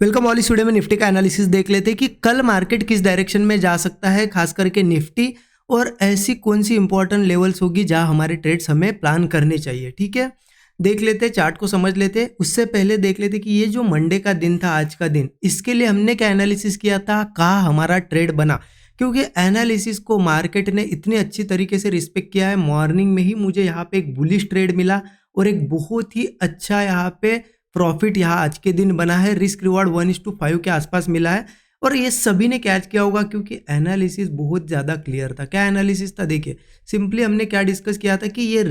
Welcome all. इस video में Nifty का एनालिसिस देख लेते हैं कि कल मार्केट किस डायरेक्शन में जा सकता है, खास करके निफ्टी, और ऐसी कौन सी इंपॉर्टेंट लेवल्स होगी जहां हमारे ट्रेड्स हमें प्लान करने चाहिए। ठीक है, देख लेते हैं, चार्ट को समझ लेते हैं। उससे पहले देख लेते कि ये जो मंडे का दिन था, आज का दिन, इसके लिए हमने क्या एनालिसिस किया था, कहाँ हमारा ट्रेड बना। क्योंकि एनालिसिस को मार्केट ने इतनी अच्छी तरीके से रिस्पेक्ट किया है। मॉर्निंग में ही मुझे यहाँ पे एक बुलिश ट्रेड मिला और एक बहुत ही अच्छा यहाँ पे प्रॉफिट यहाँ आज के दिन बना है। रिस्क रिवॉर्ड 1:5 के आसपास मिला है और ये सभी ने कैच किया होगा क्योंकि एनालिसिस बहुत ज़्यादा क्लियर था। क्या एनालिसिस था, देखिए सिंपली हमने क्या डिस्कस किया था कि ये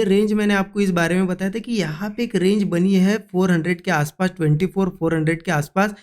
रेंज मैंने आपको इस बारे में बताया था कि यहाँ पे एक रेंज बनी है 400 के आसपास, 24,400 के आसपास।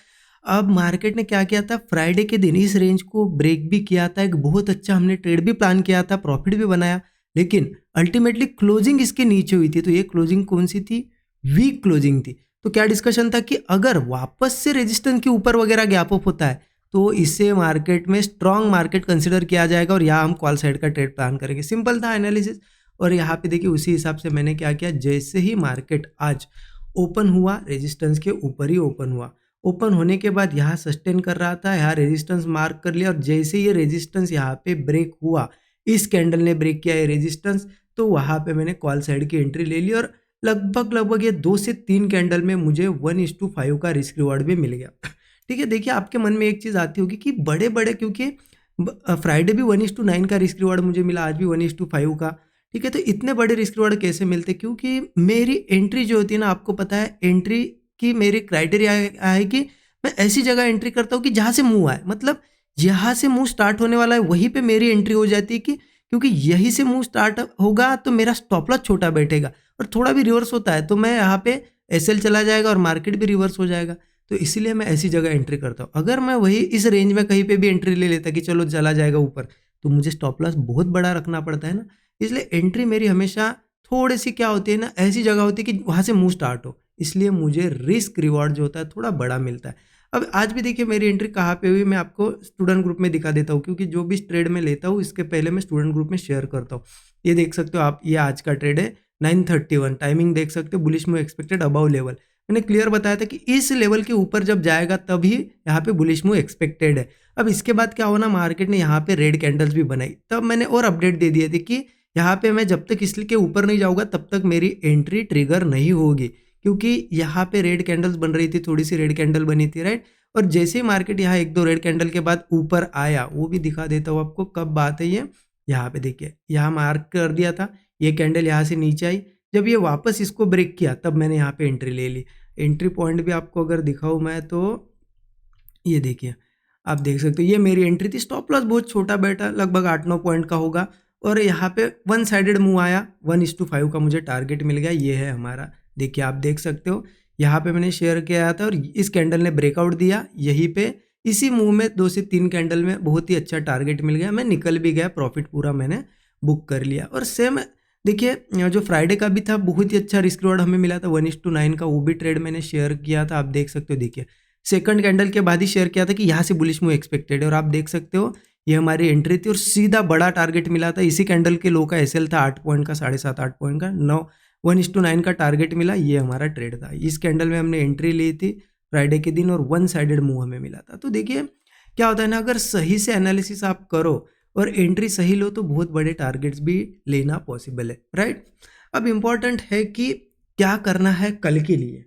अब मार्केट ने क्या किया था, फ्राइडे के दिन इस रेंज को ब्रेक भी किया था। एक बहुत अच्छा हमने ट्रेड भी प्लान किया था, प्रॉफिट भी बनाया, लेकिन अल्टीमेटली क्लोजिंग इसके नीचे हुई थी। तो ये क्लोजिंग कौन सी थी, वीक क्लोजिंग थी। तो क्या डिस्कशन था कि अगर वापस से रेजिस्टेंस के ऊपर वगैरह गैप अप होता है तो इसे मार्केट में स्ट्रांग मार्केट कंसिडर किया जाएगा और यहाँ हम कॉल साइड का ट्रेड प्लान करेंगे। सिंपल था एनालिसिस। और यहाँ पे देखिए उसी हिसाब से मैंने क्या किया, जैसे ही मार्केट आज ओपन हुआ, रेजिस्टेंस के ऊपर ही ओपन हुआ। ओपन होने के बाद यहाँ सस्टेन कर रहा था, यहाँ रेजिस्टेंस मार्क कर लिया और जैसे ये रेजिस्टेंस यहाँ पे ब्रेक हुआ, इस कैंडल ने ब्रेक किया ये रेजिस्टेंस, तो वहाँ पे मैंने कॉल साइड की एंट्री ले ली और लगभग ये 2 से 3 कैंडल में मुझे 1:5 का रिस्क रिवॉर्ड भी मिल गया। ठीक है, देखिए आपके मन में एक चीज़ आती होगी कि बड़े बड़े, क्योंकि फ्राइडे भी 1:9 का रिस्क रिवॉर्ड मुझे मिला, आज भी 1:5 का। ठीक है, तो इतने बड़े रिस्क रिवॉर्ड कैसे मिलते, क्योंकि मेरी एंट्री जो होती है ना, आपको पता है एंट्री की मेरी क्राइटेरिया है कि मैं ऐसी जगह एंट्री करता हूँ कि जहाँ से मूव आए, मतलब यहाँ से मूव स्टार्ट होने वाला है वहीं पे मेरी एंट्री हो जाती है। कि क्योंकि यहीं से मूव स्टार्ट होगा तो मेरा स्टॉप लॉस छोटा बैठेगा और थोड़ा भी रिवर्स होता है तो मैं यहाँ पे एसएल चला जाएगा और मार्केट भी रिवर्स हो जाएगा। तो इसीलिए मैं ऐसी जगह एंट्री करता हूँ। अगर मैं वही इस रेंज में कहीं पे भी एंट्री ले लेता कि चलो चला जाएगा ऊपर, तो मुझे स्टॉप लॉस बहुत बड़ा रखना पड़ता है ना। इसलिए एंट्री मेरी हमेशा थोड़ी सी क्या होती है ना, ऐसी जगह होती है कि वहाँ से मूव स्टार्ट हो, इसलिए मुझे रिस्क रिवॉर्ड जो होता है थोड़ा बड़ा मिलता है। अब आज भी देखिए मेरी एंट्री कहाँ पे हुई, मैं आपको स्टूडेंट ग्रुप में दिखा देता हूँ, क्योंकि जो भी ट्रेड में लेता हूँ इसके पहले मैं स्टूडेंट ग्रुप में शेयर करता हूँ। ये देख सकते हो आप, ये आज का ट्रेड है 9:31, टाइमिंग देख सकते हो, bullish move expected above level. मैंने क्लियर बताया था कि इस लेवल के ऊपर जब जाएगा तभी यहाँ पे बुलिश मूव एक्सपेक्टेड है। अब इसके बाद क्या होना, मार्केट ने यहाँ पे रेड कैंडल्स भी बनाई, तब मैंने और अपडेट दे दिए थे कि यहाँ पे मैं जब तक इसके ऊपर नहीं जाऊँगा तब तक मेरी एंट्री ट्रिगर नहीं होगी, क्योंकि यहाँ पे रेड कैंडल्स बन रही थी, थोड़ी सी रेड कैंडल बनी थी, राइट। और जैसे ही मार्केट यहाँ 1-2 रेड कैंडल के बाद ऊपर आया, वो भी दिखा देता हूँ आपको कब बात है ये। यहाँ पे देखिए, यहाँ मार्क कर दिया था, ये कैंडल यहाँ से नीचे आई, जब ये वापस इसको ब्रेक किया तब मैंने यहाँ पे एंट्री ले ली। एंट्री पॉइंट भी आपको अगर दिखाऊँ मैं तो ये देखिए, आप देख सकते हो ये मेरी एंट्री थी। स्टॉप लॉस बहुत छोटा बैठा, लगभग 8-9 पॉइंट का होगा और यहाँ पे वन साइडेड मूव आया, 1:5 का मुझे टारगेट मिल गया। ये है हमारा, देखिए आप देख सकते हो यहाँ पे मैंने शेयर किया था और इस कैंडल ने ब्रेकआउट दिया यहीं पे, इसी मूव में 2 से 3 कैंडल में बहुत ही अच्छा टारगेट मिल गया, मैं निकल भी गया, प्रॉफिट पूरा मैंने बुक कर लिया। और सेम देखिए जो फ्राइडे का भी था, बहुत ही अच्छा रिस्क रिवॉर्ड हमें मिला था 1:9 का, वो भी ट्रेड मैंने शेयर किया था। आप देख सकते हो, देखिए सेकंड कैंडल के बाद ही शेयर किया था कि यहाँ से बुलिश मूव एक्सपेक्टेड है और आप देख सकते हो ये हमारी एंट्री थी और सीधा बड़ा टारगेट मिला था। इसी कैंडल के लो का एसएल था 8 पॉइंट का, 7.5-8 पॉइंट का, 1:9 का टारगेट मिला, ये हमारा ट्रेड था। इस कैंडल में हमने एंट्री ली थी फ्राइडे के दिन और वन साइडेड मूव हमें मिला था। तो देखिए क्या होता है ना, अगर सही से एनालिसिस आप करो और एंट्री सही लो तो बहुत बड़े टारगेट्स भी लेना पॉसिबल है, राइट। अब इम्पॉर्टेंट है कि क्या करना है कल के लिए,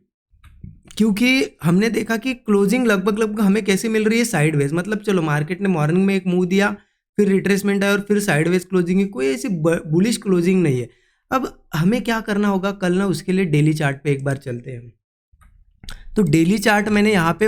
क्योंकि हमने देखा कि क्लोजिंग लगभग हमें कैसे मिल रही है, साइडवेज। मतलब चलो मार्केट ने मॉर्निंग में एक मूव दिया, फिर रिट्रेसमेंट आया और फिर साइडवेज क्लोजिंग है, कोई ऐसी बुलिश क्लोजिंग नहीं है। अब हमें क्या करना होगा कल ना, उसके लिए डेली चार्ट पे एक बार चलते हैं। तो डेली चार्ट मैंने यहाँ पे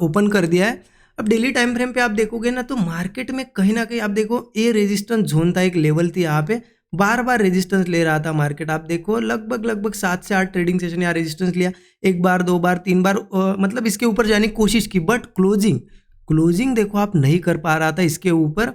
ओपन कर दिया है। अब डेली टाइम फ्रेम पे आप देखोगे ना तो मार्केट में कहीं ना कहीं आप देखो ये रेजिस्टेंस जोन था, एक लेवल थी, यहाँ पे बार बार रेजिस्टेंस ले रहा था मार्केट। आप देखो लगभग 7 से 8 ट्रेडिंग सेशन यहाँ रेजिस्टेंस लिया, एक बार, 2 बार, 3 बार, मतलब इसके ऊपर जाने की कोशिश की, बट क्लोजिंग देखो आप नहीं कर पा रहा था इसके ऊपर।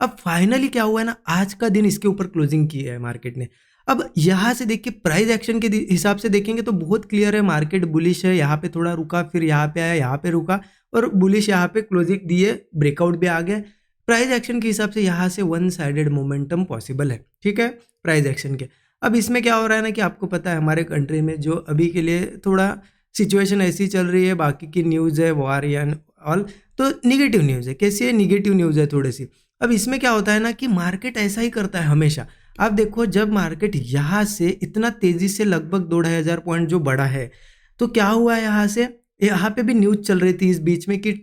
अब फाइनली क्या हुआ है ना, आज का दिन इसके ऊपर क्लोजिंग की है मार्केट ने। अब यहाँ से देखिए प्राइस एक्शन के हिसाब से देखेंगे तो बहुत क्लियर है, मार्केट बुलिश है, यहाँ पे थोड़ा रुका, फिर यहाँ पे आया, यहाँ पे रुका और बुलिश यहाँ पे क्लोजिंग दिए, ब्रेकआउट भी आ गया। प्राइस एक्शन के हिसाब से यहाँ से वन साइडेड मोमेंटम पॉसिबल है, ठीक है, प्राइस एक्शन के। अब इसमें क्या हो रहा है ना कि आपको पता है हमारे कंट्री में जो अभी के लिए थोड़ा सिचुएशन ऐसी चल रही है, बाकी की न्यूज़ है वॉर या ऑल, तो निगेटिव न्यूज़ है। कैसी है? निगेटिव न्यूज़ है थोड़ी सी। अब इसमें क्या होता है ना कि मार्केट ऐसा ही करता है हमेशा। आप देखो, जब मार्केट यहाँ से इतना तेज़ी से लगभग 2-2,500 पॉइंट जो बढ़ा है, तो क्या हुआ यहाँ से, यहाँ पे भी न्यूज़ चल रही थी इस बीच में कि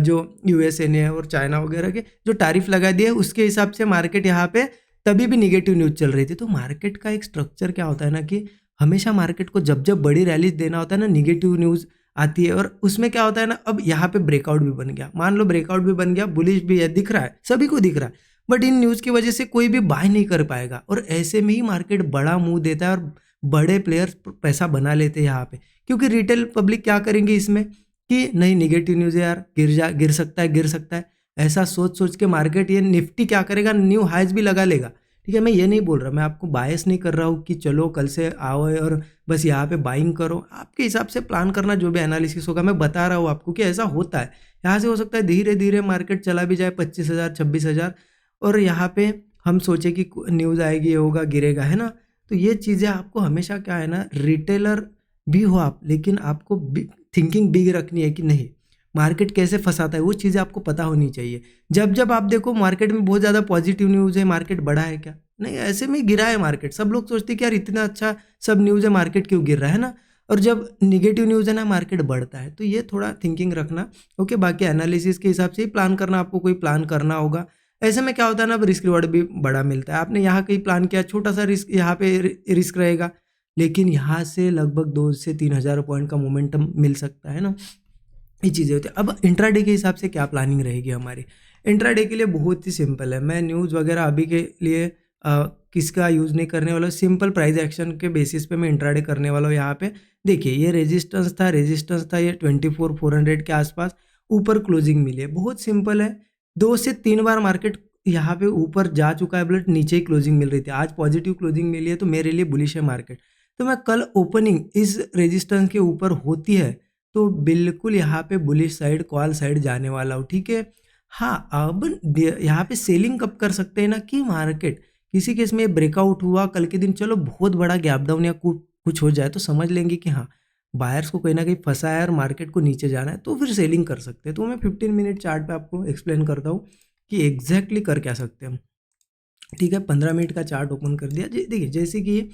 जो यूएसए ने और चाइना वगैरह के जो टैरिफ लगा दिए, उसके हिसाब से मार्केट यहाँ पे तभी भी निगेटिव न्यूज़ चल रही थी। तो मार्केट का एक स्ट्रक्चर क्या होता है ना कि हमेशा मार्केट को जब जब बड़ी रैलीज देना होता है ना, निगेटिव न्यूज़ आती है। और उसमें क्या होता है ना, अब यहाँ पे ब्रेकआउट भी बन गया, मान लो ब्रेकआउट भी बन गया, बुलिश भी है, दिख रहा है, सभी को दिख रहा है, बट इन न्यूज़ की वजह से कोई भी बाय नहीं कर पाएगा। और ऐसे में ही मार्केट बड़ा मुंह देता है और बड़े प्लेयर्स पैसा बना लेते हैं यहाँ पे, क्योंकि रिटेल पब्लिक क्या करेंगे इसमें कि नहीं, निगेटिव न्यूज़ है यार, गिर सकता है, गिर सकता है, ऐसा सोच सोच के मार्केट ये निफ्टी क्या करेगा, न्यू हाइज भी लगा लेगा। ठीक है, मैं ये नहीं बोल रहा, मैं आपको बायस नहीं कर रहा हूँ कि चलो कल से आओ और बस यहाँ पे बाइंग करो। आपके हिसाब से प्लान करना, जो भी एनालिसिस होगा, मैं बता रहा हूँ आपको कि ऐसा होता है। यहाँ से हो सकता है धीरे धीरे मार्केट चला भी जाए 25,000 26,000, और यहाँ पे हम सोचे कि न्यूज़ आएगी, ये होगा, गिरेगा, है ना। तो ये चीज़ें आपको हमेशा क्या है ना, रिटेलर भी हो आप, लेकिन आपको थिंकिंग बिग रखनी है कि नहीं, मार्केट कैसे फंसाता है, वो चीज़ें आपको पता होनी चाहिए। जब जब आप देखो मार्केट में बहुत ज़्यादा पॉजिटिव न्यूज़ है, मार्केट बढ़ा है क्या? नहीं, ऐसे में गिरा है मार्केट। सब लोग सोचते हैं कि यार इतना अच्छा सब न्यूज़ है, मार्केट क्यों गिर रहा है ना। और जब निगेटिव न्यूज़ है ना, मार्केट बढ़ता है। तो ये थोड़ा थिंकिंग रखना। ओके, बाकी एनालिसिस के हिसाब से ही प्लान करना, आपको कोई प्लान करना होगा। ऐसे में क्या होता है ना, अब रिस्क रिवॉर्ड भी बड़ा मिलता है। आपने यहाँ कहीं प्लान किया, छोटा सा रिस्क यहाँ पे रिस्क रहेगा, लेकिन यहाँ से लगभग 2 से 3 हज़ार पॉइंट का मोमेंटम मिल सकता है ना। ये चीज़ें होती है। अब इंट्राडे के हिसाब से क्या प्लानिंग रहेगी हमारी? इंट्राडे के लिए बहुत ही सिंपल है। मैं न्यूज़ वगैरह अभी के लिए किसका यूज़ नहीं करने वाला हूँ। सिंपल प्राइस एक्शन के बेसिस पे मैं इंट्राडे करने वाला हूँ। यहाँ पे देखिए, ये रेजिस्टेंस था ये 24,400 के आसपास, ऊपर क्लोजिंग मिली है। बहुत सिंपल है, 2 से 3 बार मार्केट यहाँ पे ऊपर जा चुका है, बट नीचे ही क्लोजिंग मिल रही थी। आज पॉजिटिव क्लोजिंग मिली है, तो मेरे लिए बुलिश है मार्केट। तो मैं कल ओपनिंग इस रेजिस्टेंस के ऊपर होती है तो बिल्कुल यहाँ पे बुलिश साइड, कॉल साइड जाने वाला हूँ। ठीक है। हाँ, अब यहाँ पे सेलिंग कब कर सकते हैं ना कि मार्केट किसी केस में ब्रेकआउट हुआ कल के दिन, चलो बहुत बड़ा गैप डाउन या कुछ हो जाए, तो समझ लेंगे कि हाँ, बायर्स को कहीं ना कहीं फंसा है और मार्केट को नीचे जाना है, तो फिर सेलिंग कर सकते हैं। तो मैं 15 मिनट चार्ट पे आपको एक्सप्लेन करता हूँ कि एग्जैक्टली कर क्या सकते हैं हम। ठीक है, 15 मिनट का चार्ट ओपन कर दिया। देखिए, जैसे कि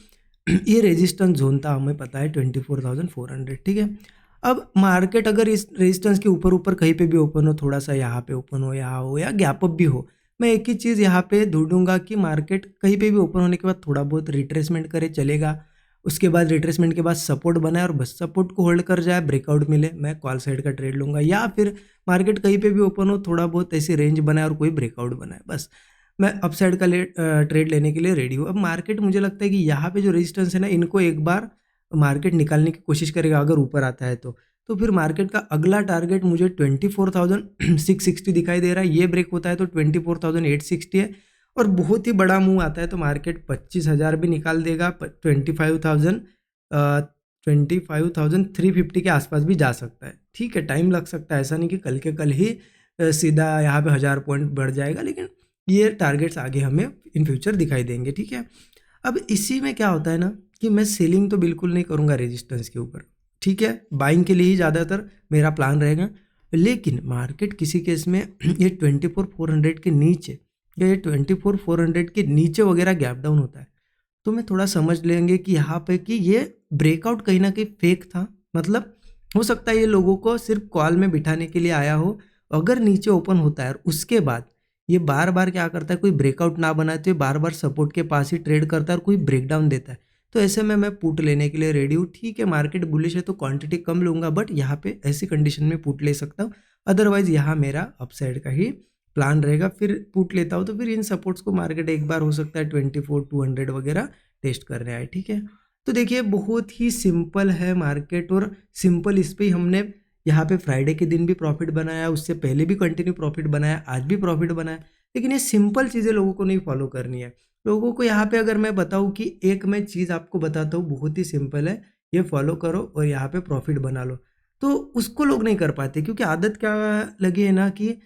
ये रेजिस्टेंस जोन था, हमें पता है 24,400। ठीक है। अब मार्केट अगर इस रेजिस्टेंस के ऊपर ऊपर कहीं पे भी ओपन हो, थोड़ा सा यहाँ पे ओपन हो, यहाँ हो, या गैप अप भी हो, मैं एक ही चीज़ यहाँ पे ढूंढूंगा कि मार्केट कहीं पे भी ओपन होने के बाद थोड़ा बहुत रिट्रेसमेंट करे, चलेगा। उसके बाद रिट्रेसमेंट के बाद सपोर्ट बनाए और बस सपोर्ट को होल्ड कर जाए, ब्रेकआउट मिले, मैं कॉल साइड का ट्रेड लूंगा। या फिर मार्केट कहीं पे भी ओपन हो, थोड़ा बहुत ऐसे रेंज बनाए और कोई ब्रेकआउट बनाए, बस मैं अपसाइड का ट्रेड लेने के लिए रेडी हूँ। अब मार्केट, मुझे लगता है कि यहाँ पे जो रेजिस्टेंस है ना, इनको एक बार मार्केट निकालने की कोशिश करेगा, अगर ऊपर आता है तो फिर मार्केट का अगला टारगेट मुझे 24,660 दिखाई दे रहा है। ये ब्रेक होता है तो 24,860 है, और बहुत ही बड़ा मूव आता है तो मार्केट 25,000 भी निकाल देगा, 25,350 के आसपास भी जा सकता है। ठीक है, टाइम लग सकता है, ऐसा नहीं कि कल के कल ही सीधा यहाँ पे 1,000 पॉइंट बढ़ जाएगा, लेकिन ये टारगेट्स आगे हमें इन फ्यूचर दिखाई देंगे। ठीक है। अब इसी में क्या होता है ना कि मैं सेलिंग तो बिल्कुल नहीं करूँगा रेजिस्टेंस के ऊपर। ठीक है, बाइंग के लिए ही ज़्यादातर मेरा प्लान रहेगा। लेकिन मार्केट किसी केस में ये 24,400 के नीचे या ये 24,400 के नीचे वगैरह गैप डाउन होता है, तो मैं थोड़ा समझ लेंगे कि यहाँ पे कि ये ब्रेकआउट कहीं ना कहीं फेक था। मतलब हो सकता है ये लोगों को सिर्फ कॉल में बिठाने के लिए आया हो। अगर नीचे ओपन होता है और उसके बाद ये बार बार क्या करता है, कोई ब्रेकआउट ना बनाते हुए बार बार सपोर्ट के पास ही ट्रेड करता है और कोई ब्रेकडाउन देता है, तो ऐसे में मैं पुट लेने के लिए रेडी हूँ। ठीक है, मार्केट बुलिश है तो क्वांटिटी कम लूँगा, बट यहाँ पे ऐसी कंडीशन में पुट ले सकता हूँ। अदरवाइज यहाँ मेरा अपसाइड का ही प्लान रहेगा। फिर पुट लेता हूँ तो फिर इन सपोर्ट्स को मार्केट एक बार हो सकता है 24,200 वगैरह टेस्ट करने आए। ठीक है, तो देखिए बहुत ही सिंपल है मार्केट, और सिंपल इस पर ही हमने यहाँ पे फ्राइडे के दिन भी प्रॉफिट बनाया, उससे पहले भी कंटिन्यू प्रॉफिट बनाया, आज भी प्रॉफिट बनाया। लेकिन ये सिंपल चीज़ें लोगों को नहीं फॉलो करनी है। लोगों को यहाँ पे अगर मैं बताऊँ कि एक मैं चीज़ आपको बताता हूँ, बहुत ही सिंपल है, ये फॉलो करो और यहाँ पे प्रॉफिट बना लो, तो उसको लोग नहीं कर पाते, क्योंकि आदत क्या लगी है ना कि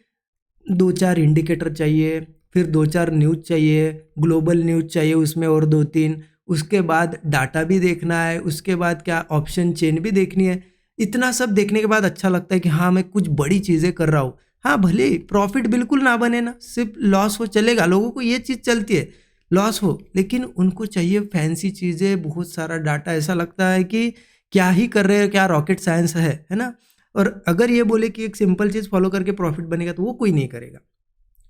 2-4 इंडिकेटर चाहिए, फिर 2-4 न्यूज़ चाहिए, ग्लोबल न्यूज़ चाहिए उसमें, और 2-3, उसके बाद डाटा भी देखना है, उसके बाद क्या ऑप्शन चेन भी देखनी है। इतना सब देखने के बाद अच्छा लगता है कि हाँ मैं कुछ बड़ी चीज़ें कर रहा हूँ। हाँ भले प्रॉफिट बिल्कुल ना बने ना, सिर्फ लॉस हो चलेगा, लोगों को ये चीज़ चलती है, लॉस हो, लेकिन उनको चाहिए फैंसी चीज़ें, बहुत सारा डाटा, ऐसा लगता है कि क्या ही कर रहे हैं, क्या रॉकेट साइंस है ना। और अगर ये बोले कि एक सिंपल चीज़ फॉलो करके प्रॉफिट बनेगा तो वो कोई नहीं करेगा।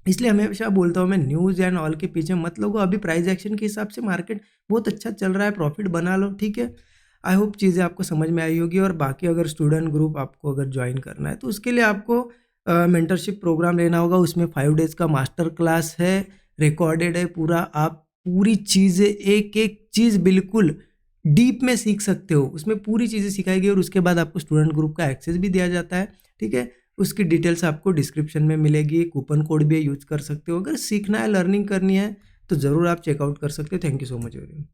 इसलिए हमेशा बोलता हूँ मैं, न्यूज़ एंड ऑल के पीछे मत लगो। अभी प्राइस एक्शन के हिसाब से मार्केट बहुत अच्छा चल रहा है, प्रॉफिट बना लो, ठीक है। आई होप चीज़ें आपको समझ में आई होगी। और बाकी अगर स्टूडेंट ग्रुप आपको अगर ज्वाइन करना है तो उसके लिए आपको मेंटरशिप प्रोग्राम लेना होगा। उसमें 5 डेज़ का मास्टर क्लास है, रिकॉर्डेड है पूरा। आप पूरी चीज़ें, एक एक चीज़ बिल्कुल डीप में सीख सकते हो, उसमें पूरी चीज़ें सिखाई गई। और उसके बाद आपको स्टूडेंट ग्रुप का एक्सेस भी दिया जाता है, ठीक है। उसकी डिटेल्स आपको डिस्क्रिप्शन में मिलेगी, कूपन कोड भी यूज कर सकते हो। अगर सीखना है, लर्निंग करनी है तो ज़रूर आप चेकआउट कर सकते हो। Thank you so much everyone.